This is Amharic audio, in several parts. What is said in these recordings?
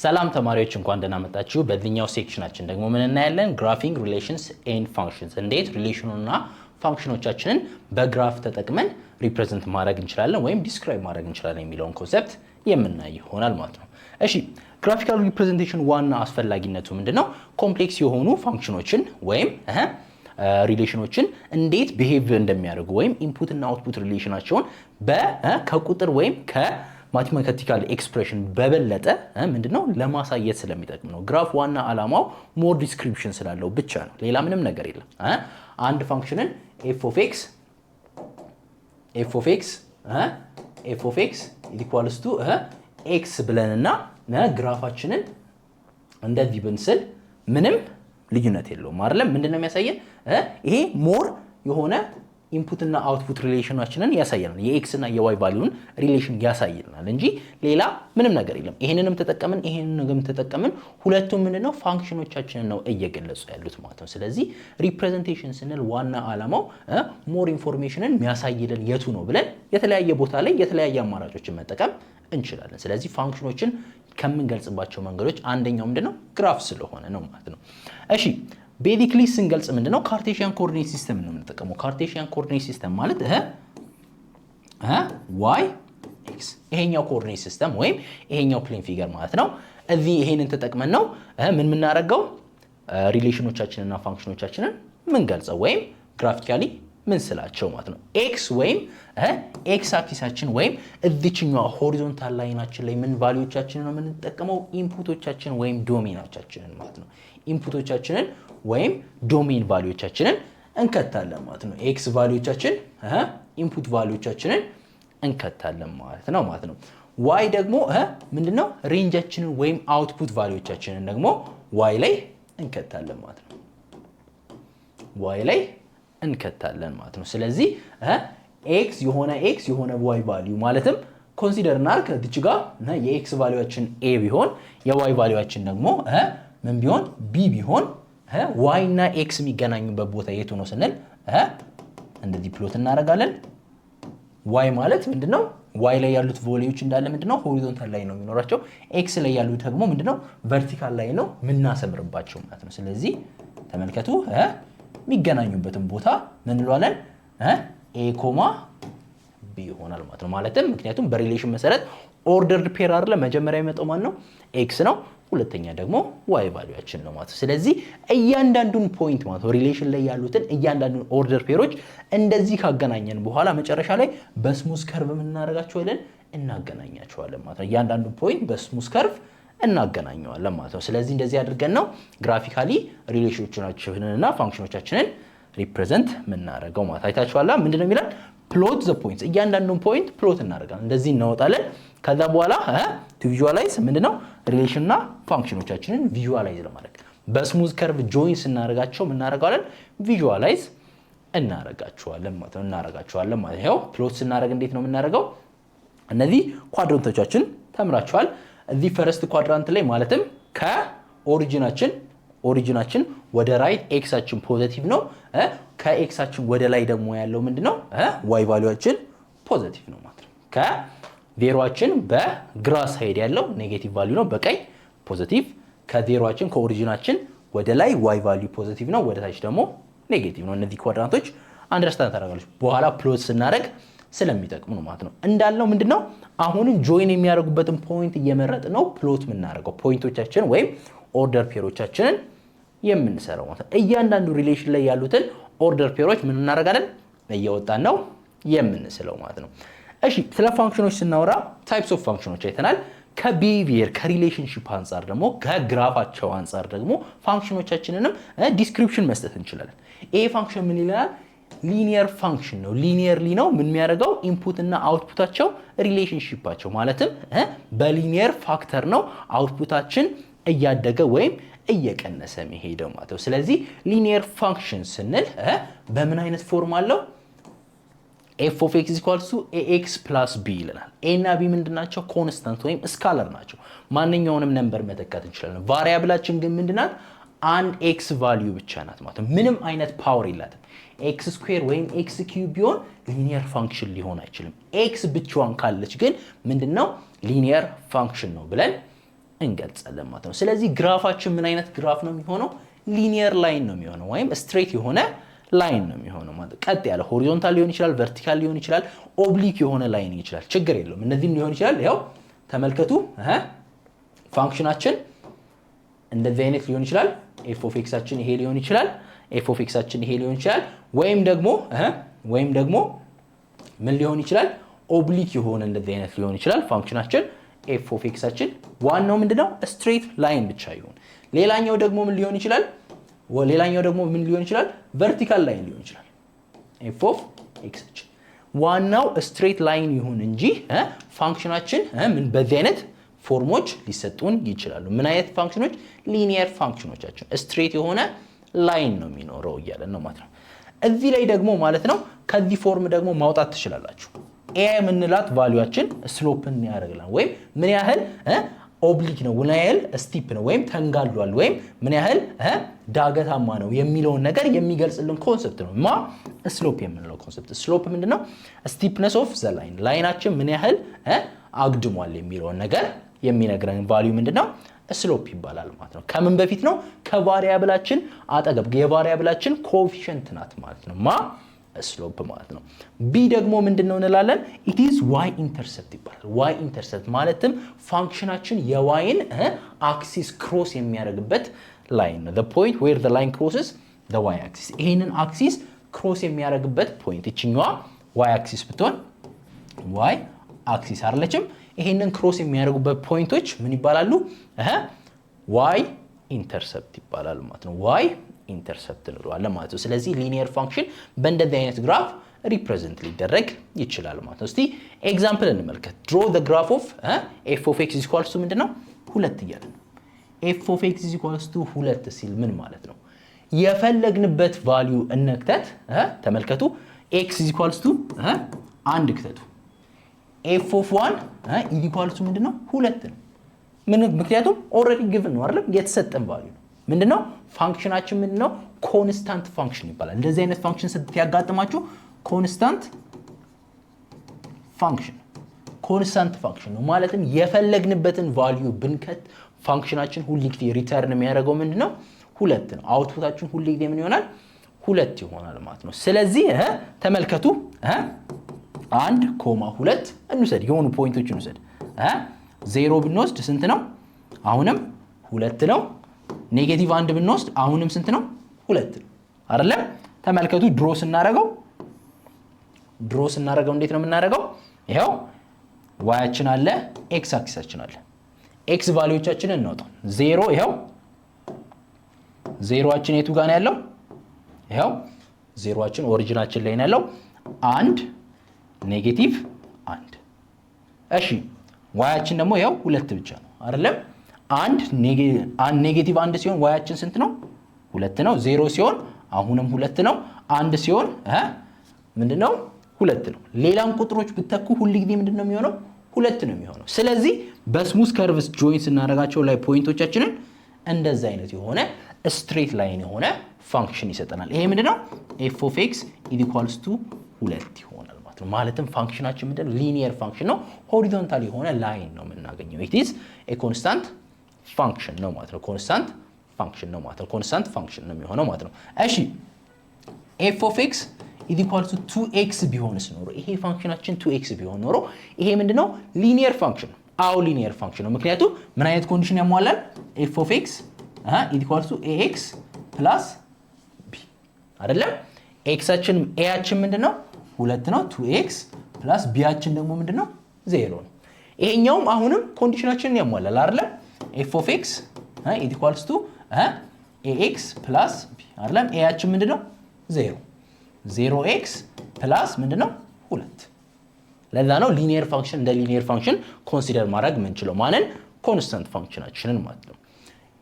ሰላም ተማሪዎች እንኳን ደህና መጣችሁ። በዚህኛው ሴክሽናችን ደግሞ ምን እናያለን? ግራፊንግ ሪሌሽንስ ኤንድ ፋንክሽንስ፣ እንዴት ሪሌሽኑና ፋንክሽኖቻችንን በግራፍ ተጠቅመን ሪፕሬዘንት ማድረግ እንችላለን ወይም ዲስክራይብ ማድረግ እንችላለን የሚለውን ኮንሰፕት የምናይ ይሆናል ማለት ነው። እሺ ግራፊካል ሪፕሬዘንቴሽን ዋና አስፈላጊነቱ ምንድነው? ኮምፕሌክስ የሆኑ ፋንክሽኖችን ወይም ሪሌሽኖችን እንዴት ቢሄቭ እንደሚያደርጉ ወይም ኢንፑት እና አውትፑት ሪሌሽናቸውን ከቁጥር ወይም ማቴማቲካል ኤክስፕሬሽን በበለጠ ምንድነው ለማሳየት ስለሚጠቅም ነው። ግራፍ ዋና ዓላማው ሞር ዲስክሪፕሽን ስላለው ብቻ ነው። ሌላ ምንም ነገር የለም። አንድ ፋንክሽንን f of x equals to x ብለንና ግራፋችንን እንደዚህ ብንስል ምንም ልዩነት የለውም አይደለም። ምንድነው የሚያሳየን? ይሄ ሞር የሆነ ኢንፑት እና አውትፑት ሪሌሽናችንን ያሳየናል። የኤክስ እና የዋይ ቫልዩን ሪሌሽን ያሳየናል እንጂ ሌላ ምንም ነገር የለም። ይሄንንም ተጠቀምን ሁለቱም ምንድነው ፋንክሽኖቻችንን ነው እየገለጹ ያሉት ማለት ነው። ስለዚህ ሪፕሬዘንቴሽን ስንል ዋና ዓላማው ሞር ኢንፎርሜሽንን የሚያሳይልን የቱ ነው ብለን የተለያየ ቦታ ላይ የተለያየ አማራጮችን መጠቀም እንችላለን። ስለዚህ ፋንክሽኖችን ከምንገልጽባቸው መንገዶች አንደኛው ምንድነው ግራፍ ስለሆነ ነው ማለት ነው። እሺ ቤዚክሊ ስንገልጽ ምንድነው ካርቴሺያን ኮኦርዲኔት ሲስተም ነው የምንጠቀመው። ካርቴሺያን ኮኦርዲኔት ሲስተም ማለት ዋይ ኤክስ ይሄኛው ኮኦርዲኔት ሲስተም ወይም ይሄኛው ፕሌን ፊገር ማለት ነው። እዚህ ይሄንን ተጠቅመን ነው ምን የምናደርገው ሪሌሽኖቻችንና ፋንክሽኖቻችንን ምን ገልጸው ወይም ግራፊካሊ ምን ስላቸው ማለት ነው። ኤክስ ወይም ኤክስ አክሲሳችን ወይም እዚችኛው ሆሪዞንታል ላይናችን ላይ ምን ቫልዩዎቻችንን ነው የምንጠቀመው ኢንፑቶቻችን ወይም ዶሜናቻችንን ማለት ነው። ኢንፑቶቻችንን ወይም ዶሜን ቫልዩዎቻችንን እንከታለን ማለት ነው። ኤክስ ቫልዩዎቻችን ኢንፑት ቫልዩዎቻችንን እንከታለን ማለት ነው። ዋይ ደግሞ ምንድነው ሬንጃችንን ወይም አውትፑት ቫልዩዎቻችንን ደግሞ ዋይ ላይ እንከታለን ማለት ነው። ዋይ ላይ እንከታለን ማለት ነው። ስለዚህ ኤክስ የሆነ ዋይ ቫልዩ ማለትም ኮንሲደር እናርክ እዚች ጋር የኤክስ ቫልዩአችን ኤ ቢሆን የዋይ ቫልዩአችን ደግሞ ምን ቢሆን ቢ ቢሆን ዋይ እና ኤክስ የሚገናኙበት ቦታ የቱ ነው ስንል እንደዚህ ፕሎት እናደርጋለን። ዋይ ማለት ምንድነው? ዋይ ላይ ያሉት ቮልዩዎች እንዳለ ምንድነው ሆሪዞንታል ላይ ነው የሚኖራቸው። ኤክስ ላይ ያሉት ደግሞ ምንድነው ቨርቲካል ላይ ነው የምናሰምርባቸው ማለት ነው። ስለዚህ ተመልከቱ የሚገናኙበትን ቦታ ምን እንለዋለን? ኤ ኮማ ቢ ይሆናል ማለት ነው። ማለትም ምክንያቱም በሪሌሽን መሰረት ኦርደርድ ፔር አይደለ መጀመሪያ የሚመጣው ማን ነው? ኤክስ ነው። ሁለተኛ ደግሞ ዋይ ቫልዩአችን ነው ማለት ነው። ስለዚህ እያንዳንዱን ፖይንት ማለት ነው ሪሌሽን ላይ ያሉትን እያንዳንዱን ኦርደር ፔሮች እንደዚህ ካገናኘን በኋላ መጨረሻ ላይ በስሙዝ ከርቭ ምን እናደርጋቸዋለን? እናገናኛቸዋለን ማለት ነው። እያንዳንዱን ፖይንት በስሙዝ ከርቭ እናገናኘዋለን ማለት ነው። ስለዚህ እንደዚህ አድርገን ነው ግራፊካሊ ሪሌሽኖቻችንንና ፋንክሽኖቻችንን ሪፕሬዘንት የምናደርገው ማለት አይታችኋላ። ምንድነው የሚላል? ፕሎት ዘ ፖይንትስ እያንዳንዱን ፖይንት ፕሎት እናደርጋለን። እንደዚህ እናወጣለን። ከዛ በኋላ ቱ ቪዥዋላይዝ ምንድነው ሪሌሽንና ፋንክሽኖቻችንን ቪዥዋላይዝ ለማድረግ በስሙዝ ከርቭ ጆይን ስናደርጋቸው እናደርጋለን ቪዥዋላይዝ እናደርጋቸዋለን ማለት ነው። ፕሎት ስናደርግ እንዴት ነው የምናደርገው? እነዚህ ኳድራንቶቻችን ተምራችኋል። እዚህ ፈርስት ኳድራንት ላይ ማለትም ከኦሪጂናችን ወደ ራይት ኤክሳችን ፖዚቲቭ ነው። ከኤክሳችን ወደ ላይ ደግሞ ያለው ምንድነው ዋይ ቫልዩአችን ፖዚቲቭ ነው ማለት ነው። ከዜሮአችን በግራ ሳይድ ያለው ኔጌቲቭ ቫልዩ ነው፣ በቀኝ ፖዚቲቭ። ከዜሮአችን ከኦሪጂናችን ወደ ላይ ዋይ ቫልዩ ፖዚቲቭ ነው፣ ወደ ታች ደግሞ ኔጌቲቭ ነው። እነዚህ ኳድራንቶች አንደርስታንድ ታደርጋላችሁ። በኋላ ፕሎት ስናደርግ ስለሚጠቅሙ ነው ማለት ነው። እንዳልነው ምንድነው አሁንም ጆይን የሚያደርጉበትን ፖይንት እየመረጥ ነው ፕሎት የምናደርገው ፖይንቶቻችን ወይም ኦርደር ፔሮቻችንን የምንሰራው ማለት ነው። እያንዳንዱ ሪሌሽን ላይ ያሉትን ኦርደር ፔሮች ምን እናደርጋለን? እየወጣን ነው የምንስለው ማለት ነው። እሺ ስለ ፋንክሽኖች ስናወራ ታይፕስ ኦፍ ፋንክሽኖች አይተናል። ከቢሄቪየር ከሪሌሽንሺፕ አንጻር ደግሞ ከግራፋቸው አንጻር ደግሞ ፋንክሽኖቻችንንም ዲስክሪፕሽን መስጠት እንችላለን። ይሄ ፋንክሽን ምን ይላል? ሊኒየር ፋንክሽን ነው። ሊኒየርሊ ነው ምን የሚያደርገው? ኢንፑት እና አውትፑታቸው ሪሌሽንሺፓቸው ማለትም በሊኒየር ፋክተር ነው አውትፑታችን እያደገ ወይም እየቀነሰ መሄደው ማለት ነው። ስለዚህ ሊኒየር ፋንክሽን ስንል በምን አይነት ፎርም አለው? f of x equals to ax plus b ይለናል። a እና b ምንድናቸው? ኮንስታንት ወይም ስካለር ናቸው። ማንኛውንም ነምበር መተካት እንችላለን። ቫሪያብላችን ግን ምንድናት? አንድ ኤክስ ቫልዩ ብቻ ናት ማለት ነው። ምንም አይነት ፓወር የላትም። ኤክስ ስኩዌር ወይም ኤክስ ኪዩብ ቢሆን ሊኒየር ፋንክሽን ሊሆን አይችልም። ኤክስ ብቻዋን ካለች ግን ምንድነው ሊኒየር ፋንክሽን ነው ብለን እንገልጻለን ማለት ነው። ስለዚህ ግራፋችን ምን አይነት ግራፍ ነው የሚሆነው? ሊኒየር ላይን ነው የሚሆነው ወይም ስትሬት የሆነ ላይን ነው የሚሆነው ማለት ቀጥ ያለ ሆሪዞንታል ሊሆን ይችላል፣ ቨርቲካል ሊሆን ይችላል፣ ኦብሊክ የሆነ ላይን ይችላል፣ ችግር የለውም። እነዚህም ሊሆን ይችላል። ያው ተመልከቱ ፋንክሽናችን እንደዚህ አይነት ሊሆን ይችላል። ኤፍ ኦፍ ኤክሳችን ይሄ ሊሆን ይችላል። ኤፍ ኦፍ ኤክሳችን ይሄ ሊሆን ይችላል። ወይም ደግሞ ምን ሊሆን ይችላል? ኦብሊክ የሆነ እንደዚህ አይነት ሊሆን ይችላል ፋንክሽናችን ኤፍ ኦፍ ኤክሳችን። ዋናው ምንድነው? ስትሬት ላይን ብቻ ይሁን። ሌላኛው ደግሞ ምን ሊሆን ይችላል? ቨርቲካል ላይን ሊሆን ይችላል ኤፍ ኦፍ ኤክሳችን። ዋናው ስትሬት ላይን ይሁን እንጂ ፋንክሽናችን ምን በዚህ አይነት ፎርሞች ሊሰጡን ይችላሉ። ምን አይነት ፋንክሽኖች? ሊኒየር ፋንክሽኖቻችን ስትሬት የሆነ ላይን ነው የሚኖረው እያለን ነው ማለት ነው። እዚህ ላይ ደግሞ ማለት ነው ከዚህ ፎርም ደግሞ ማውጣት ትችላላችሁ። ኤ የምንላት ቫልዩአችን ስሎፕን ያደርግላል ወይም ምን ያህል ኦብሊክ ነው፣ ምን ያህል ስቲፕ ነው ወይም ተንጋሏል ወይም ምን ያህል ዳገታማ ነው የሚለውን ነገር የሚገልጽልን ኮንሰፕት ነው ስሎፕ የምንለው ኮንሰፕት። ስሎፕ ምንድነው? ስቲፕነስ ኦፍ ዘ ላይን፣ ላይናችን ምን ያህል አግድሟል የሚለውን ነገር የሚነግረን ቫልዩ ምንድነው? ስሎፕ ይባላል ማለት ነው። ከምን በፊት ነው? ከቫሪያብላችን አጠገብ የቫሪያብላችን ኮኤፊሽንት ናት ማለት ነው ስሎፕ ማለት ነው። ቢ ደግሞ ምንድነው እንላለን? ኢት ኢዝ ዋይ ኢንተርሰፕት ይባላል። ዋይ ኢንተርሰፕት ማለትም ፋንክሽናችን የዋይን አክሲስ ክሮስ የሚያደርግበት ላይን ነው። the point where the line crosses the y axis። ይሄንን አክሲስ ክሮስ የሚያደርግበት ፖይንት እቺኛዋ ዋይ አክሲስ ብትሆን ዋይ አክሲስ አይደለችም። ይሄንን ክሮስ የሚያደርጉበት ፖይንቶች ምን ይባላሉ? ዋይ ኢንተርሰፕት ይባላል ማለት ነው። ዋይ ኢንተርሰፕት እንለዋለን ማለት ነው። ስለዚህ ሊኒየር ፋንክሽን በእንደዚህ አይነት ግራፍ ሪፕሬዘንት ሊደረግ ይችላል ማለት ነው። እስቲ ኤግዛምፕል እንመልከት። ድሮ ዘ ግራፍ ኦፍ ኤፍ ኦፍ ኤክስ ኢዝ ኢኳልስ ቱ ምንድነው? 2 እያለ ነው። ኤፍ ኦፍ ኤክስ ኢዝ ኢኳልስ ቱ 2 ሲል ምን ማለት ነው? የፈለግንበት ቫልዩ እንክተት። ተመልከቱ። ኤክስ ኢዝ ኢኳልስ ቱ 1 ክተቱ። ኤፍ ኦፍ 1 ኢዝ ኢኳልስ ቱ ምንድነው? 2 ነው። ምክንያቱም ኦልሬዲ ጊቭን ነው አይደል? የተሰጠን ቫልዩ ነው። ምንድነው? ፋንክሽናችን ምንድነው? ኮንስታንት ፋንክሽን ይባላል። እንደዚህ አይነት ፋንክሽን ስትያጋጥማችሁ ኮንስታንት ፋንክሽን ነው። ማለትም የፈለግንበትን ቫልዩ ብንከት ፋንክሽናችን ሁሉ ጊዜ ሪተርን የሚያደርገው ምንድነው? 2 ነው። አውትፑታችን ሁሉ ጊዜ ምን ይሆናል? 2 ይሆናል ማለት ነው። ስለዚህ ተመልከቱ 1,2 እንውሰድ፣ የሆኑ ፖይንቶች እንውሰድ። 0 ብንወስድ ስንት ነው? አሁንም 2 ነው። ኔጌቲቭ 1 ብንወስድ አሁንም ስንት ነው? 2 ነው አይደለ? ተመልከቱ ድሮ ስናደርገው እንዴት ነው የምናደርገው? ይሄው ዋያችን አለ፣ ኤክስ አክሲሳችን አለ። ኤክስ ቫልዩዎቻችንን እናውጣው። 0 ይሄው ዜሮአችን የቱ ጋር ነው ያለው? ይሄው ዜሮአችን ኦሪጂናችን ላይ ነው ያለው። 1 ኔጌቲቭ 1። እሺ ዋያችን ደግሞ ይሄው 2 ብቻ ነው አይደለም? 1 ኔጌቲቭ 1 ሲሆን ዋያችን ስንት ነው? 2 ነው። 0 ሲሆን አሁንም 2 ነው። 1 ሲሆን ምንድነው? 2 ነው። ሌላም ቁጥሮች ብትተኩ ሁሉ ጊዜ ምንድነው የሚሆነው? 2 ነው የሚሆነው። ስለዚህ በስሙዝ ከርቭስ ጆይን ስናደርጋቸው ላይ ፖይንቶቻችንን እንደዛ አይነት የሆነ ስትሬት ላይን የሆነ ፋንክሽን ይሰጠናል። ይሄ ምንድነው? ኤፍ ኦፍ ኤክስ ኢዝ ኢኳልስ ቱ 2 ይሆናል ማለት ነው። ማለትም ፋንክሽናችን ምንድነው? ሊኒየር ፋንክሽን ነው። ሆሪዞንታል የሆነ ላይን ነው የምናገኘው። ኢት ኢዝ ኤ ኮንስታንት ፋንክሽን ነው ማለት ነው። ኮንስታንት ፋንክሽን ነው የሚሆነው ማለት ነው። እሺ ኤፍ ኦፍ ኤክስ ኢዝ ኢኳልስ ቱ 2ኤክስ ቢሆንስ ኖሮ ይሄ ፋንክሽናችን 2ኤክስ ቢሆን ኖሮ ይሄ ምንድነው? ሊኒየር ፋንክሽን ነው። አዎ ሊኒየር ፋንክሽን ነው። ምክንያቱም ምን አይነት ኮንዲሽን ያሟላል? ኤፍ ኦፍ ኤክስ ኢዝ ኢኳልስ ቱ ኤክስ ፕላስ ቢ አይደለም? ኤክሳችን ኤያችን ምንድነው? 2 ነው። 2ኤክስ ፕላስ ቢያችን ደግሞ ምንድነው? 0 ነው። ይሄኛውም አሁንም ኮንዲሽናችንን ያሟላል አይደለም? ኤፍ ኦፍ ኤክስ ኢዝ ኢኳልስ ቱ ኤክስ ፕላስ ቢ አይደለም? ኤያችን ምንድነው? 0 0ኤክስ ፕላስ ምንድነው? 2። ለዛ ነው ሊኒየር ፋንክሽን እንደ ሊኒየር ፋንክሽን ኮንሲደር ማድረግ የምንችለው ማንን? ኮንስታንት ፋንክሽናችንን ማለት ነው።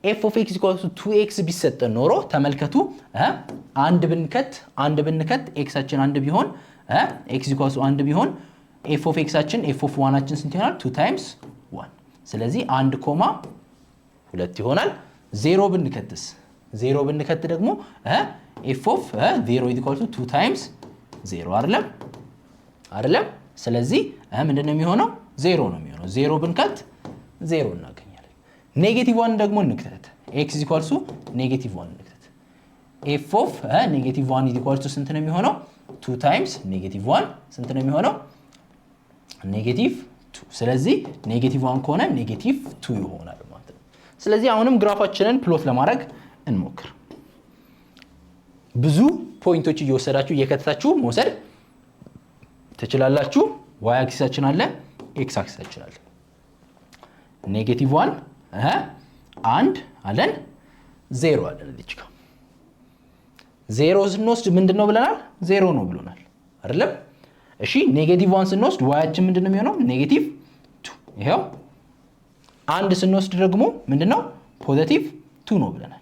ኤፍ ኦፍ ኤክስ ኢኳልስ ቱ 2ኤክስ ቢሰጠን ኖሮ ተመልከቱ አንድ ብንከት ኤክሳችን 1 ቢሆን ኤክስ ኢኳልስ ቱ 1 ቢሆን ኤፍ ኦፍ ኤክሳችን ኤፍ ኦፍ 1አችን ስንት ይሆናል? 2 ታይምስ 1። ስለዚህ 1,2 ይሆናል። 0 ብንከትስ 0 ብንከት ደግሞ ኤፍ ኦፍ 0 ኢዝ ኢኳል ቱ 2 ታይምስ 0 አይደለም? ስለዚህ ምንድነው የሚሆነው? 0 ነው የሚሆነው። 0 ብንከት 0 እናገኛለን። ኔጌቲቭ 1 ደግሞ እንክተት x ኔጌቲቭ 1 እንክተት f of ኔጌቲቭ 1 ስንት ነው የሚሆነው 2 ታይምስ ኔጌቲቭ 1 ስንት ነው የሚሆነው ኔጌቲቭ 2 ስለዚህ ኔጌቲቭ 1 ከሆነ ኔጌቲቭ 2 ይሆናል ማለት ነው ስለዚህ አሁንም ግራፋችንን ፕሎት ለማድረግ እንሞክር ብዙ ፖይንቶች እየወሰዳችሁ እየከተታችሁ መውሰድ ትችላላችሁ y አክሲሳችን አለ x አክሲሳችን አለ ኔጌቲቭ 1 አንድ አለን 0 አለን እዚህ ጋር 0 ስንወስድ ምንድነው ብለናል 0 ነው ብሎናል አይደለም እሺ ኔጌቲቭ 1 ስንወስድ yአችን ምንድነው የሚሆነው ኔጌቲቭ 2 ይሄው አንድ ስንወስድ ደግሞ ምንድነው ፖዚቲቭ 2 ነው ብለናል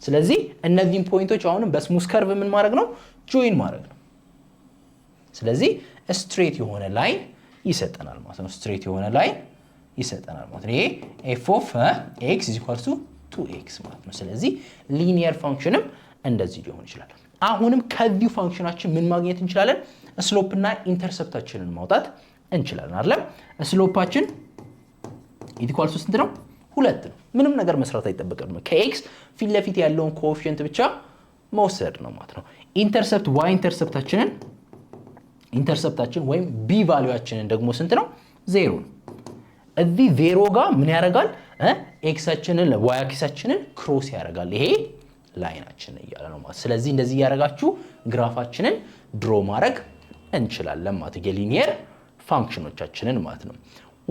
ስለዚህ እነዚህን ፖይንቶች አሁንም በስሙዝ ከርቭ ምን ማድረግ ነው ጆይን ማድረግ ነው ስለዚህ ስትሬት የሆነ ላይን ይሰጠናል ማለት ነው ስትሬት የሆነ ላይን ይሰጠናል ማለት ነው ይሄ f of x = 2x ማለት ነው ስለዚህ ሊኒየር ፋንክሽንም እንደዚህ ሊሆን ይችላል አሁንም ከዚህ ፋንክሽናችን ምን ማግኘት እንችላለን ስሎፕ እና ኢንተርሰፕታችንን ማውጣት እንችላለን አይደል ስሎፓችን = ስንት ነው 2 ነው ምንም ነገር መስራት አይጠበቅም ከx ፊት ለፊት ያለውን ኮኤፊሺየንት ብቻ መውሰድ ነው ማለት ነው ኢንተርሰፕት y ኢንተርሰፕታችን ወይም b ቫልዩአችንን ደግሞ ስንት ነው 0 ነው እዚህ 0 ጋር ምን ያደርጋል x አችንን y አክሲሳችንን ክሮስ ያደርጋል ይሄ ላይናችን እያለ ነው ማለት ስለዚህ እንደዚህ ያደርጋችሁ ግራፋችንን ድሮ ማድረግ እንችላለን ማለት የሊኒየር ፋንክሽኖቻችንን ማለት ነው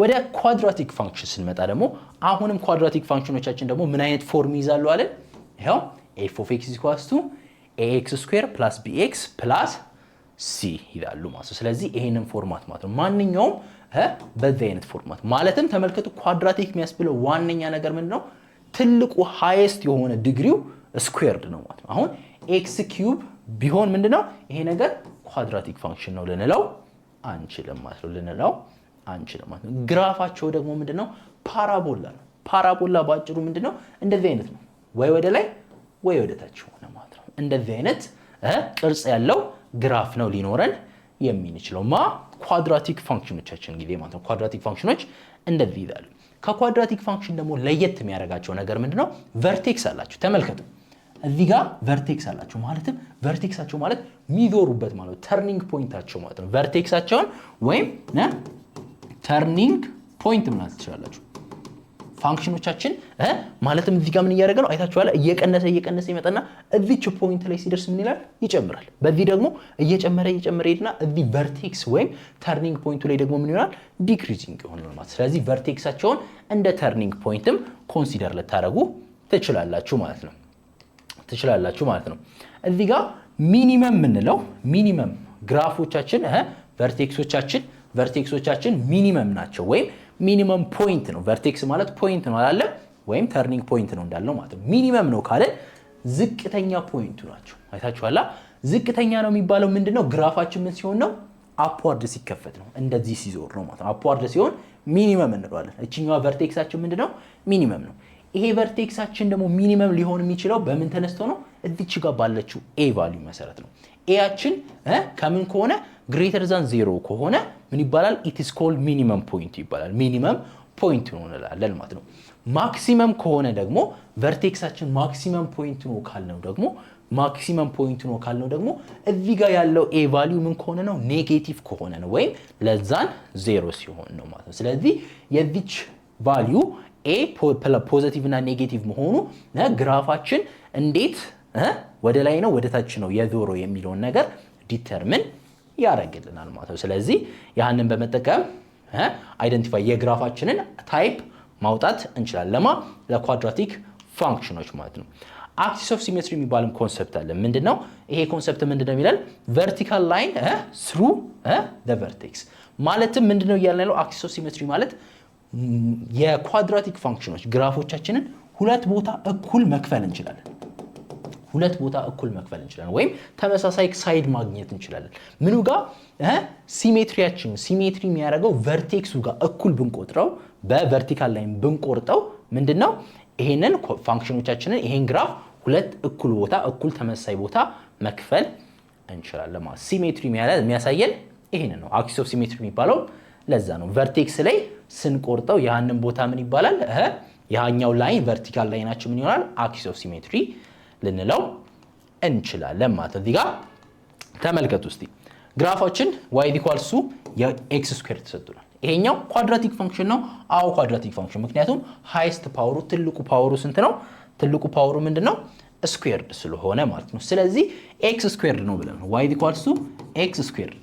ወደ ኳድራቲክ ፋንክሽን ስንመጣ ደግሞ አሁንም ኳድራቲክ ፋንክሽኖቻችን ደግሞ ምን አይነት ፎርም ይዛሉ አለ ይሄው f of x = ax² + bx + c ይላሉ ማለት ስለዚህ ይሄንን ፎርማት ማለት ነው ማንኛውም በዚህ አይነት ፎርማት ማለትም ተመልከቱ ኳድራቲክ የሚያስብለው ዋነኛ ነገር ምንድነው ትልቁ ሃይስት የሆነ ዲግሪው ስኩዌርድ ነው ማለት አሁን x³ ቢሆን ምንድነው ይሄ ነገር ኳድራቲክ ፋንክሽን ነው ልንለው አንችልም ማለት ነው ግራፋቸው ደግሞ ምንድነው ፓራቦላ ነው ፓራቦላ ባጭሩ ምንድነው እንደዚህ አይነት ነው ወይ ወደ ላይ ወይ ወደ ታች ሆነ ማለት ነው እንደዚህ አይነት ቅርጽ ያለው ግራፍ ነው ሊኖረን የሚችለው ኳድራቲክ ፋንክሽኖቻችን ጊዜ ማለት ነው ኳድራቲክ ፋንክሽኖች እንደዚህ ይላሉ ከኳድራቲክ ፋንክሽን ደግሞ ለየት የሚያደርጋቸው ነገር ምንድነው ቨርቴክስ አላቸው ተመልከቱ እዚህ ጋር ቨርቴክስ አላቸው ማለትም ቨርቴክሳቸው ማለት ሚዞሩበት ማለት ተርኒንግ ፖይንታቸው ማለት ነው ቨርቴክሳቸውን ወይም ተርኒንግ ፖይንት ማለት ትችላላችሁ ፋንክሽኖቻችን ማለትም እዚህ ጋር ምን ያደርጋ ነው አይታችኋል እየቀነሰ ይመጣና እዚች ፖይንት ላይ ሲደርስ ምን ይላል ይጨምራል በዚህ ደግሞ እየጨመረ ይሄድና እዚህ ቨርቴክስ ወይም ተርኒንግ ፖይንቱ ላይ ደግሞ ምን ይሆናል ዲክሪዚንግ ይሆናል ማለት ስለዚህ ቨርቴክሳቸውን እንደ ተርኒንግ ፖይንትም ኮንሲደር ልታደርጉ ትችላላችሁ ማለት ነው እዚህ ጋር ሚኒመም ምንለው ሚኒመም ግራፎቻችን ቨርቴክሶቻችን ሚኒመም ናቸው ወይም ሚኒመም ፖይንት ነው ቨርቴክስ ማለት ፖይንት ነው አይደል ወይም ተርኒንግ ፖይንት ነው እንዳለው ማለት ነው ሚኒመም ነው ካለ ዝቅተኛ ፖይንቱ ናቸው አይታችኋላ ዝቅተኛ ነው የሚባለው ምንድነው ግራፋችን ምን ሲሆን ነው አፕዋርድ ሲከፈት ነው እንደዚህ ሲዞር ነው ማለት ነው አፕዋርድ ሲሆን ሚኒመም እንለዋለን እቺኛው ቨርቴክሳችን ምንድነው ሚኒመም ነው ይሄ ቨርቴክሳችን ደግሞ ሚኒመም ሊሆን የሚችለው በምን ተነስቶ ነው እዚች ጋር ባለችው a ቫልዩ መሰረት ነው ኤያችን ከምን ከሆነ ግሬተር ዛን 0 ከሆነ ምን ይባላል it is called minimum point ይባላል ሚኒመም ፖይንት ነው እንላለን ማለት ነው ማክሲመም ከሆነ ደግሞ ቨርቴክሳችን ማክሲመም ፖይንት ነው ካልነው ደግሞ እዚህ ጋር ያለው a ቫልዩ ምን ከሆነ ነው ኔጌቲቭ ከሆነ ነው ወይም ለዛን 0 ሲሆን ነው ማለት ነው ስለዚህ የዚች ቫልዩ a ፖዚቲቭ እና ኔጌቲቭ መሆኑ ግራፋችን እንዴት ወደ ላይ ነው ወደ ታች ነው የዞረው የሚለውን ነገር ዲተርሚን ያደርግልናል ማለት ነው ስለዚህ ያንን በመጠቀም አይደንቲፋይ የግራፋችንን ታይፕ ማውጣት እንችላለን ለኳድራቲክ ፋንክሽኖች ማለት ነው አክሲስ ኦፍ ሲሜትሪ የሚባልም ኮንሰፕት አለ ምንድነው ይሄ ኮንሰፕት ምንድነው ይላል ቨርቲካል ላይን ስሩ ዘ ቨርቴክስ ማለትም ምንድነው ያልነው አክሲስ ኦፍ ሲሜትሪ ማለት የኳድራቲክ ፋንክሽኖች ግራፎቻችንን ሁለት ቦታ እኩል መክፈል እንችላለን ወይም ተመሳሳይ ሳይድ ማግኘት እንችላለን ምኑ ጋር ሲሜትሪ የሚያደርገው ቨርቴክሱ ጋር እኩል ብንቆጥረው በቨርቲካል ላይን ብንቆርጠው ምንድነው ይሄንን ፋንክሽኖቻችንን ይሄን ግራፍ ሁለት እኩል ተመሳሳይ ቦታ መክፈል እንችላለን ማለት ሲሜትሪ የሚያሳየን ይሄንን ነው አክሲስ ኦፍ ሲሜትሪ የሚባለው ለዛ ነው ቨርቴክስ ላይ ስንቆርጠው ያንን ቦታ ምን ይባላል? ያኛው ላይን ቨርቲካል ላይናችን ምን ይሆናል? አክሲስ ኦፍ ሲሜትሪ ልንለው እንችላለን ማለት ነው። እዚህ ጋር ተመልከቱ እስቲ ግራፋችን y = የኤክስ ስኩዌር ተሰጥቷል። ይሄኛው ኳድራቲክ ፈንክሽን ነው። አዎ ኳድራቲክ ፈንክሽን፣ ምክንያቱም ሃይስት ፓወሩ ትልቁ ፓወሩ ስንት ነው? ትልቁ ፓወሩ ምንድነው? ስኩዌርድ ስለሆነ ማለት ነው። ስለዚህ ኤክስ ስኩዌርድ ነው ብለን y = ኤክስ ስኩዌርድ።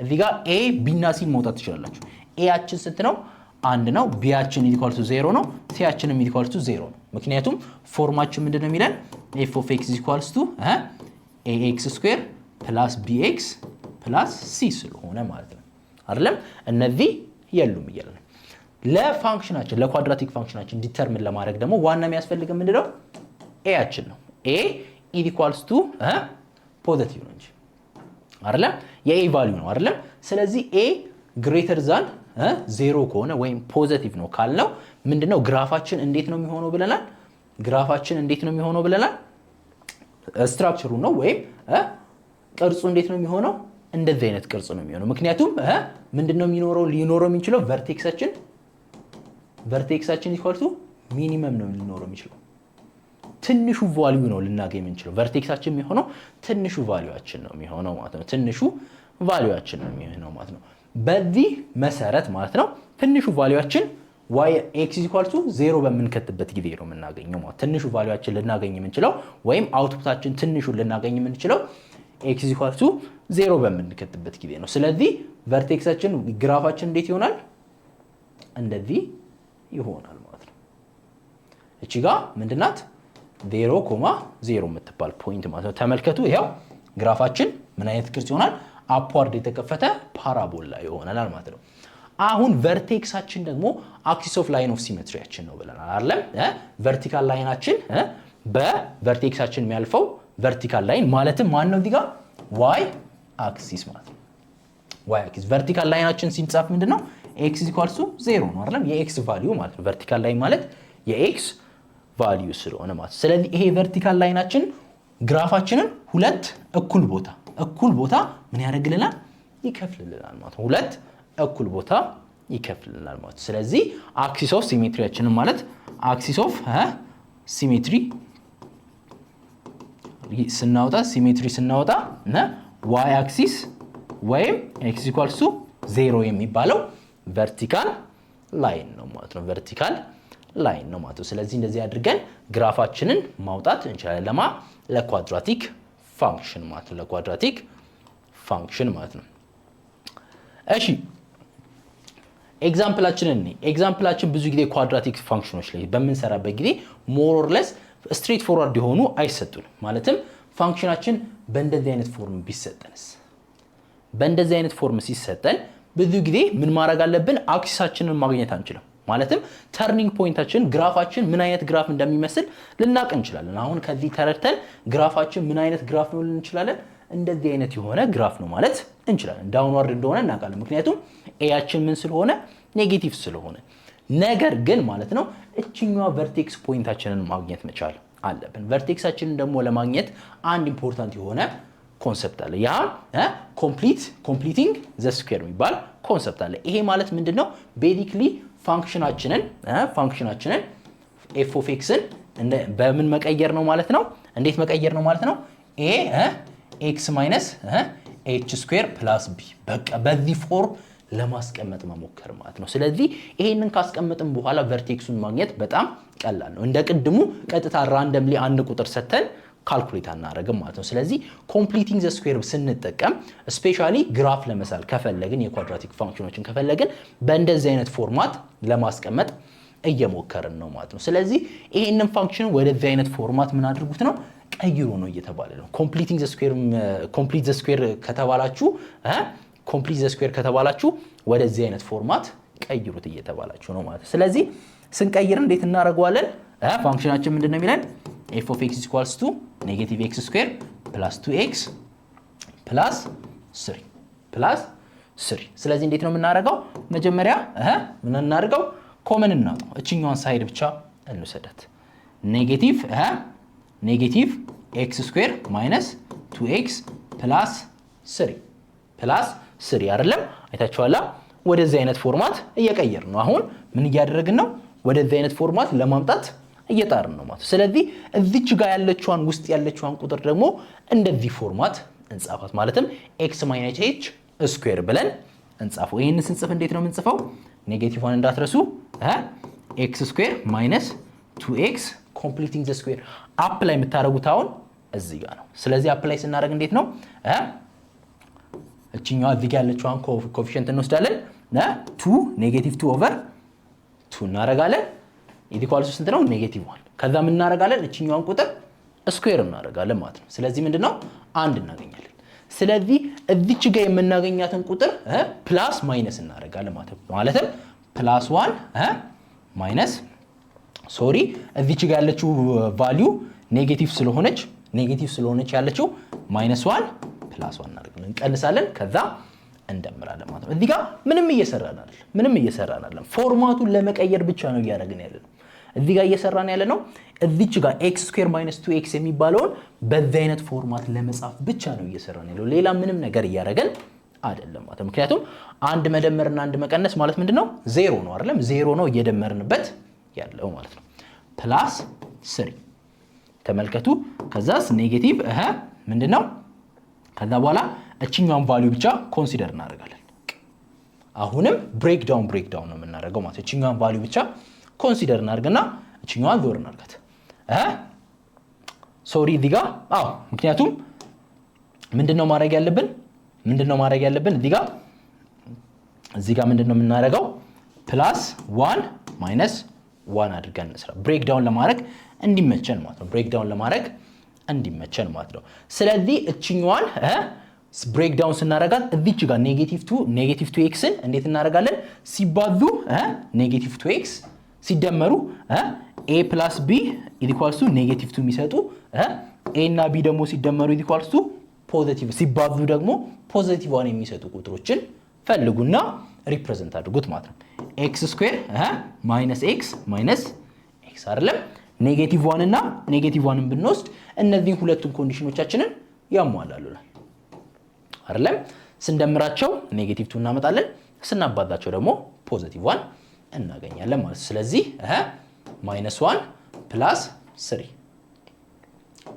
እዚህ ጋር a b እና c መውጣት ትችላላችሁ። a ያችን ስንት ነው? 1 ነው። b ያችን = 0 ነው። c ያችንም = 0 ነው። ምክንያቱም ፎርማችን ምንድነው የሚለን? f of x = ax² + bx + c ስለሆነ ማለት ነው አይደለም? እነዚህ የሉም እያለን ለፋንክሽናችን ለኳድራቲክ ፋንክሽናችን ዲተርሚን ለማድረግ ደግሞ ዋና የሚያስፈልገን ምንድነው? a ያችን ነው። a ፖዚቲቭ ነው እንጂ አይደለም? የa ቫልዩ ነው አይደለም? ስለዚህ a ግሬተር ዛን 0 ከሆነ ወይም ፖዚቲቭ ነው ካልነው ምንድነው ግራፋችን እንዴት ነው የሚሆነው ብለናል? ግራፋችን እንዴት ነው የሚሆነው ብለናል? ስትራክቸሩ ነው ወይም ቅርጹ እንዴት ነው የሚሆነው? እንደዚህ አይነት ቅርጽ ነው የሚሆነው። ምክንያቱም ምንድነው ሊኖረው የሚችለው ቨርቴክሳችን ሚኒመም ነው ሊኖረው የሚችለው። ትንሹ ቫልዩ ነው ልናገኝ የምንችለው። ቨርቴክሳችን የሚሆነው ትንሹ ቫልዩአችን ነው የሚሆነው ማለት ነው። ትንሹ ቫልዩአችን ነው የሚሆነው ማለት ነው። በዚህ መሰረት ማለት ነው ትንሹ ቫልዩአችን x = 0 በምንከትበት ጊዜ ነው የምናገኘው ማለት። ትንሹ ቫልዩአችን ልናገኝ የምንችለው ወይም አውትፑታችን ትንሹን ልናገኝ የምንችለው x = 0 በምንከትበት ጊዜ ነው። ስለዚህ ቨርቴክሳችን ግራፋችን እንዴት ይሆናል? እንደዚህ ይሆናል ማለት ነው። እቺ ጋር ምንድናት? 0,0 የምትባል ፖይንት ማለት ነው። ተመልከቱ፣ ይሄው ግራፋችን ምን አይነት ቅርጽ ይሆናል? አፕዋርድ የተከፈተ ፓራቦላ ይሆናል ማለት ነው። አሁን ቨርቴክሳችን ደግሞ አክሲስ ኦፍ ላይን ኦፍ ሲሜትሪያችን ነው ብለናል አይደል? ቨርቲካል ላይናችን በቨርቴክሳችን የሚያልፈው ቨርቲካል ላይን ማለትም ማን ነው? እዚህ ጋር y አክሲስ ማለት ነው። y አክሲስ ቨርቲካል ላይናችን ሲጻፍ ምንድነው? x = 0 ነው አይደል? የኤክስ ቫልዩ ማለት ነው። ቨርቲካል ላይን ማለት የኤክስ ቫልዩ ስለሆነ ማለት። ስለዚህ ይሄ ቨርቲካል ላይናችን ግራፋችንን ሁለት እኩል ቦታ ምን ያደርግልናል? ይከፍልልናል ማለት ነው። ሁለት እኩል ቦታ ይከፍልልናል ማለት። ስለዚህ አክሲስ ኦፍ ሲሜትሪያችንን ማለት አክሲስ ኦፍ ሲሜትሪ ስናወጣ y አክሲስ ወይም x = 0 የሚባለው ቨርቲካል ላይን ነው ማለት ነው። ቨርቲካል ላይን ነው ማለት ነው። ስለዚህ እንደዚህ አድርገን ግራፋችንን ማውጣት እንችላለን። ለኳድራቲክ ፋንክሽን ማለት ነው። ለኳድራቲክ ፋንክሽን ማለት ነው። እሺ ኤግዛምፕላችን ብዙ ጊዜ ኳድራቲክ ፋንክሽኖች ላይ በምንሰራበት ጊዜ ሞር ኦር ለስ ስትሬት ፎርዋርድ የሆኑ አይሰጡንም። ማለትም ፋንክሽናችን በእንደዚህ አይነት ፎርም ቢሰጠንስ? በእንደዚህ አይነት ፎርም ሲሰጠን ብዙ ጊዜ ምን ማድረግ አለብን? አክሲሳችንን ማግኘት አንችልም። ማለትም ተርኒንግ ፖይንታችን ግራፋችን ምን አይነት ግራፍ እንደሚመስል ልናቅ እንችላለን። አሁን ከዚህ ተረድተን ግራፋችን ምን አይነት ግራፍ ነው እንችላለን? እንደዚህ አይነት የሆነ ግራፍ ነው ማለት እንችላለን። ዳውንዋርድ እንደሆነ እናውቃለን። ምክንያቱም ኤያችን ምን ስለሆነ ኔጌቲቭ ስለሆነ። ነገር ግን ማለት ነው እችኛዋ ቨርቴክስ ፖይንታችንን ማግኘት መቻል አለብን። ቨርቴክሳችንን ደግሞ ለማግኘት አንድ ኢምፖርታንት የሆነ ኮንሰፕት አለ። ያ ኮምፕሊቲንግ ዘ ስኩዌር የሚባል ኮንሰፕት አለ። ይሄ ማለት ምንድነው? ቤዚክሊ ፋንክሽናችንን ኤፍ ኦፍ ኤክስን በምን መቀየር ነው ማለት ነው? እንዴት መቀየር ነው ማለት ነው? ኤ ኤክስ ማይነስ ኤች ስኩዌር ፕላስ ቢ በቃ በዚህ ፎርም ለማስቀመጥ መሞከር ማለት ነው። ስለዚህ ይሄንን ካስቀመጥን በኋላ ቨርቴክሱን ማግኘት በጣም ቀላል ነው። እንደ ቅድሙ ቀጥታ ራንደምሊ አንድ ቁጥር ሰተን ካልኩሌት አናደርግም ማለት ነው። ስለዚህ ኮምፕሊቲንግ ዘ ስኩዌር ስንጠቀም ስፔሻሊ ግራፍ ለመሳል ከፈለግን የኳድራቲክ ፋንክሽኖችን ከፈለግን በእንደዚህ አይነት ፎርማት ለማስቀመጥ እየሞከርን ነው ማለት ነው። ስለዚህ ይሄንን ፋንክሽን ወደዚህ አይነት ፎርማት ምን አድርጉት ነው ቀይሩ ነው እየተባለ ነው። ኮምፕሊት ዘ ስኩዌር ከተባላችሁ ወደዚህ አይነት ፎርማት ቀይሩት እየተባላችሁ ነው ማለት ነው። ስለዚህ ስንቀይር እንዴት እናደርገዋለን? ፋንክሽናችን ምንድነው የሚለን? f of x = negative x square plus 2x plus 3 ስለዚህ እንዴት ነው የምናደርገው? መጀመሪያ ምን እናደርገው? ኮመን እናውጣው። እችኛዋን ሳይድ ብቻ እንውሰዳት። ኔጌቲቭ x ስኩዌር ማይነስ 2x ፕላስ 3 አይታችኋላ። ወደዚህ አይነት ፎርማት እየቀየርን ነው። አሁን ምን እያደረግን ነው? ወደዚህ አይነት ፎርማት ለማምጣት እየጣርን ነው ማለት ነው። ስለዚህ እዚች ጋር ያለችዋን ውስጥ ያለችዋን ቁጥር ደግሞ እንደዚህ ፎርማት እንጻፋት። ማለትም x - h ስኩዌር ብለን እንጻፈው። ይሄን ስንጽፍ እንዴት ነው የምንጽፈው? ኔጌቲቭዋን እንዳትረሱ x ስኩዌር ማይነስ 2x ኮምፕሊቲንግ ዘ ስኩዌር አፕላይ የምታደርጉት አሁን እዚህ ጋር ነው። ስለዚህ አፕላይ ስናደርግ እንዴት ነው? እቺኛዋ እዚህ ጋር ያለችዋን ኮኤፊሺየንት እንወስዳለን 2 ኔጌቲቭ 2 ኦቨር 2 እናደርጋለን። ኢኳልስ ስንት ነው? ኔጌቲቭ 1። ከዛ ምን እናደርጋለን? እቺኛዋን ቁጥር ስኩዌር እናደርጋለን ማለት ነው። ስለዚህ ምንድነው? አንድ እናገኛለን። ስለዚህ እዚች ጋር የምናገኛትን ቁጥር ፕላስ ማይነስ እናደርጋለን ማለት ነው። ማለትም ፕላስ 1 ማይነስ ሶሪ እዚች ጋር ያለችው ቫልዩ ኔጌቲቭ ስለሆነች ያለችው -1 + 1 እናደርጋለን። እንቀንሳለን ከዛ እንደምራለን ማለት ነው። እዚህ ጋር ምንም እየሰራን አይደለም። ፎርማቱን ለመቀየር ብቻ ነው እያደረግን ያለነው። እዚህ ጋር እየሰራን ያለነው እዚች ጋር x ስኩዌር ማይነስ 2x የሚባለውን በዚህ አይነት ፎርማት ለመጻፍ ብቻ ነው እየሰራን ያለው። ሌላ ምንም ነገር እያደረገን አይደለም ማለት ነው። ምክንያቱም አንድ መደመርና አንድ መቀነስ ማለት ምንድነው? ዜሮ ነው አይደለም? ዜሮ ነው እየደመርንበት ያለው ማለት ነው። ፕላስ 3 ተመልከቱ። ከዛስ ኔጌቲቭ ምንድነው? ከዛ በኋላ እቺኛውን ቫልዩ ብቻ ኮንሲደር እናደርጋለን። አሁንም ብሬክዳውን ነው የምናደርገው ማለት ነው። እቺኛውን ቫልዩ ብቻ ኮንሲደር እናደርግና እቺኛዋን ዞር እናድርጋት። ሶሪ እዚህ ጋር ምክንያቱም ምንድነው ማድረግ ያለብን? እዚህ ጋር ምንድነው የምናደርገው? ፕላስ 1 ማይነስ 1 አድርገን እንስራ። ብሬክዳውን ለማድረግ እንዲመቸን ማለት ነው። ስለዚህ እቺኛዋን ብሬክዳውን ስናደርጋት እዚች ጋር ኔጌቲቭ 2xን እንዴት እናደርጋለን? ሲባዙ ኔጌቲቭ 2x ሲደመሩ a + b = ኔጌቲቭ 2 የሚሰጡ a እና b ደግሞ ሲደመሩ = ፖዚቲቭ ሲባዙ ደግሞ ፖዚቲቭ 1 የሚሰጡ ቁጥሮችን ፈልጉና ሪፕሬዘንት አድርጉት ማለት ነው። x ስኩዌር - x ማይነስ x አይደለም። ኔጌቲቭ 1 እና ኔጌቲቭ 1ን ብንወስድ እነዚህን ሁለቱን ኮንዲሽኖቻችንን ያሟላሉናል አይደለም? ስንደምራቸው ኔጌቲቭ 2 እናመጣለን፣ ስናባዛቸው ደግሞ ፖዚቲቭ 1 እናገኛለን ማለት ነው። ስለዚህ -1 + 3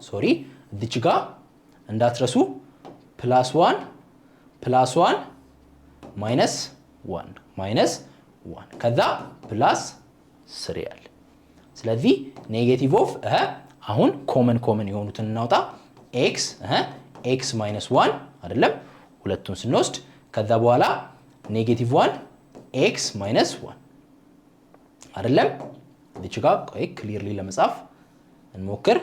ሶሪ እዚች ጋር እንዳትረሱ +1 -1 ከዛ +3 ያለ። ስለዚህ ኔጌቲቭ ኦፍ አሁን ኮመን የሆኑትን እናውጣ። x -1 አይደለም ሁለቱን ስንወስድ ከዛ በኋላ ኔጌቲቭ 1 x -1 አይደለም። እዚች ጋር ክሊርሊ ለመጻፍ እንሞክር።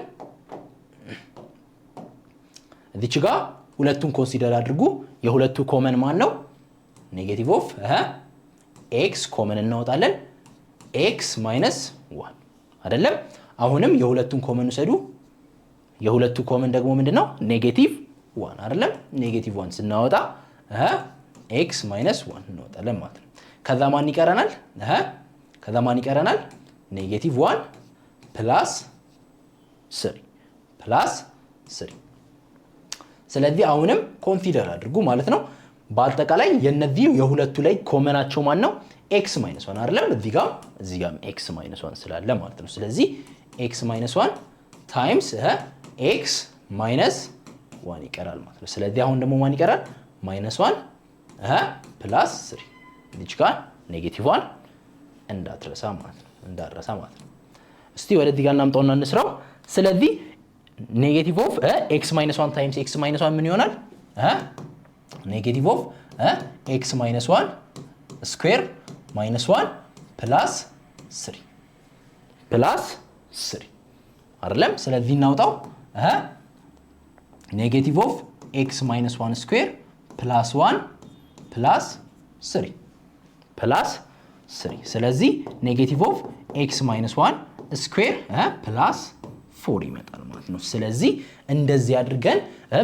እዚች ጋር ሁለቱን ኮንሲደር አድርጉ። የሁለቱ ኮመን ማን ነው? ኔጌቲቭ ኦፍ x ኮመን እናወጣለን x -1 አይደለም። አሁንም የሁለቱን ኮመን ውሰዱ። የሁለቱ ኮመን ደግሞ ምንድነው? ኔጌቲቭ 1 አይደለም። ኔጌቲቭ 1 ስናወጣ x -1 እናወጣለን ማለት ነው። ከዛ ማን ይቀረናል? ኔጌቲቭ 1 + 3 ስለዚህ አሁንም ኮንሲደር አድርጉ ማለት ነው። በአጠቃላይ የነዚህ የሁለቱ ላይ ኮመናቸው ማን ነው? x -1 አይደለም። እዚህ ጋር x -1 ስላለ ማለት ነው። ስለዚህ x -1 ታይምስ x -1 ይቀራል ማለት ነው። ስለዚህ አሁን ደግሞ ማን ይቀራል? -1 + 3 እዚህ ጋር ኔጌቲቭ 1 እንዳትረሳ ማለት ነው። እስቲ ወደዚህ ጋር እናምጣውና እንስራው። ስለዚህ ኔጌቲቭ ኦፍ x -1 ታይምስ x -1 ምን ይሆናል? ኔጌቲቭ ኦፍ x -1 ስኩዌር -1 + 3 አይደለም። ስለዚህ እናውጣው ኔጌቲቭ ኦፍ x -1 ስኩዌር +1 + 3 ስለዚህ ኔጌቲቭ ኦፍ x -1 ስኩዌር +4 ይመጣል ማለት ነው። ስለዚህ እንደዚህ አድርገን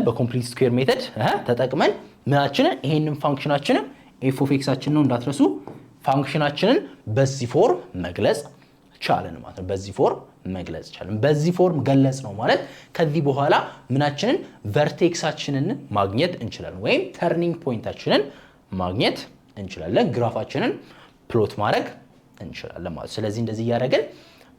በኮምፕሊት ስኩዌር ሜተድ ተጠቅመን ምናችንን ይሄንን ፋንክሽናችንን f of x ነው እንዳትረሱ፣ ፋንክሽናችንን በዚህ ፎርም መግለጽ ቻለን ማለት ነው። በዚህ ፎርም ገለጽ ነው ማለት ከዚህ በኋላ ምናችንን ቨርቴክሳችንን ማግኘት እንችላለን ወይም ተርኒንግ ፖይንታችንን ማግኘት እንችላለን። ግራፋችንን ፕሎት ማድረግ እንችላለን ማለት። ስለዚህ እንደዚህ እያደረግን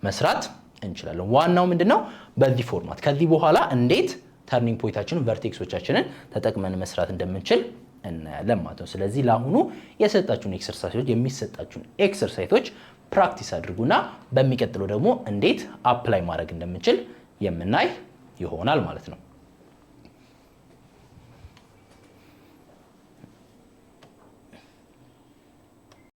መስራት እንችላለን። ዋናው ምንድነው በዚህ ፎርማት ከዚህ በኋላ እንዴት ተርኒንግ ፖይንታችንን ቨርቴክሶቻችንን ተጠቅመን መስራት እንደምንችል እናያለን ማለት ነው። ስለዚህ ለአሁኑ የሰጣችሁን ኤክሰርሳይሶች የሚሰጣችሁን ኤክሰርሳይሶች ፕራክቲስ አድርጉና በሚቀጥለው ደግሞ እንዴት አፕላይ ማድረግ እንደምንችል የምናይ ይሆናል ማለት ነው።